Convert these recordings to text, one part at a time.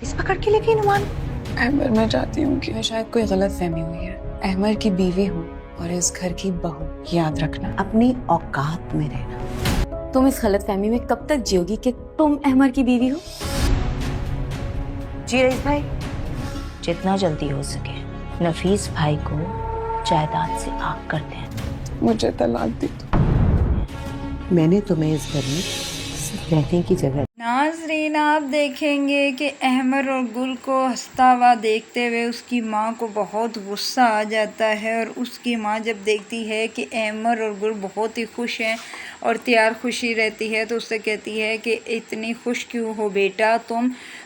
इस पकड़ के लेके नुमान। अहमर, मैं चाहती हूँ कि शायद कोई गलत फहमी हुई है। अहमर की बीवी हूँ और इस घर की बहू, याद रखना। अपनी औकात में रहना। तुम इस गलत फहमी में कब तक जियोगी कि तुम अहमर की बीवी हो? जी रईस भाई, जितना जल्दी हो सके नफीस भाई को जायदाद से आग कर दें। मुझे तलाक दी दो। मैंने तुम्हें इस घर में सिर्फ रहने की जगह। नाज़रीन, आप देखेंगे कि अहमर और गुल को हंसता हुआ देखते हुए उसकी माँ को बहुत गुस्सा आ जाता है, और उसकी माँ जब देखती है कि अहमर और गुल बहुत ही खुश हैं और तैयार खुशी रहती है तो उससे कहती है कि इतनी खुश क्यों हो बेटा,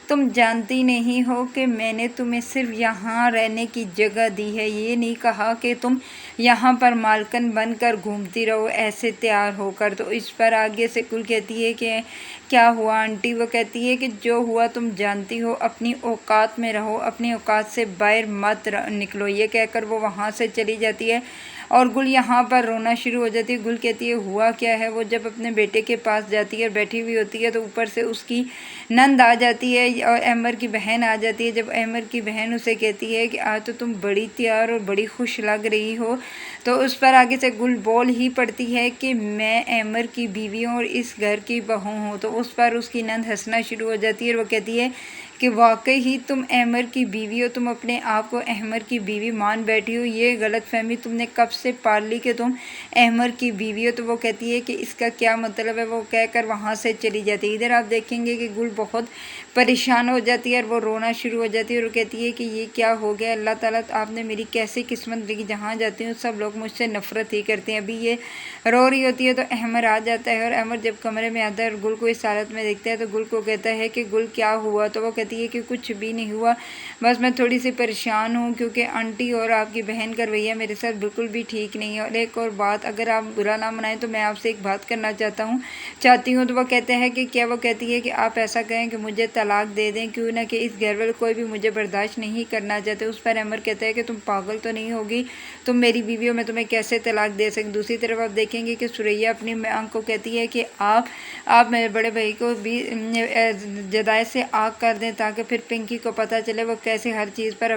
तुम जानती नहीं हो कि मैंने तुम्हें सिर्फ यहाँ रहने की जगह दी है, ये नहीं कहा कि तुम यहाँ पर मालकन बनकर घूमती रहो ऐसे तैयार होकर। तो इस पर आगे से गुल कहती है कि क्या हुआ आंटी? वो कहती है कि जो हुआ तुम जानती हो, अपनी औकात में रहो, अपनी औकात से बाहर मत निकलो। ये कहकर वो वहाँ से चली जाती है और गुल यहाँ पर रोना शुरू हो जाती है। गुल कहती है हुआ क्या है? वो जब अपने बेटे के पास जाती है, बैठी हुई होती है, तो ऊपर से उसकी नंद आ जाती है और अहमर की बहन आ जाती है। जब अहमर की बहन उसे कहती है कि आज तो तुम बड़ी तैयार और बड़ी खुश लग रही हो, तो उस पर आगे से गुल बोल ही पड़ती है कि मैं अहमर की बीवी हूँ और इस घर की बहू हूँ। तो उस पर उसकी नंद हंसना शुरू हो जाती है और वो कहती है कि वाकई ही तुम अहमर की बीवी हो, तुम अपने आप को अहमर की बीवी मान बैठी हो। ये गलतफहमी तुमने कब से पाल ली कि तुम अहमर की बीवी हो? तो वो कहती है कि इसका क्या मतलब है? वो कहकर वहाँ से चली जाती है। इधर आप देखेंगे कि गुल बहुत परेशान हो जाती है और वो रोना शुरू हो जाती है और वो कहती है कि ये क्या हो गया अल्लाह ताला, आपने मेरी कैसी किस्मत लिखी, जहाँ जाती हूँ सब लोग मुझसे नफ़रत ही करते हैं। अभी ये रो रही होती है तो अहमर आ जाता है और अहमर जब कमरे में आता है और गुल को इस हालत में देखता है तो गुल को कहता है कि गुल क्या हुआ? तो वो कहती है कि कुछ भी नहीं हुआ, बस मैं थोड़ी सी परेशान हूँ क्योंकि आंटी और आपकी बहन का रवैया मेरे साथ बिल्कुल भी ठीक नहीं है। और एक और बात, अगर आप बुरा ना मनाएं तो मैं आपसे एक बात करना चाहती हूँ। तो वो कहते हैं कि क्या? वो कहती है कि आप ऐसा कहें कि मुझे तलाक दे दें, क्यों ना कि इस घर वाले कोई भी मुझे बर्दाश्त नहीं करना चाहते। उस पर अमर कहता है कि तुम पागल तो नहीं होगी, तुम मेरी बीवी हो, मैं तुम्हें कैसे तलाक दे सकूँ। दूसरी तरफ आप देखेंगे कि सुरैया अपनी माँ को कहती है कि आप मेरे बड़े भाई को भी जदाई से आग कर दें ताकि फिर पिंकी को पता चले वो कैसे हर चीज़ पर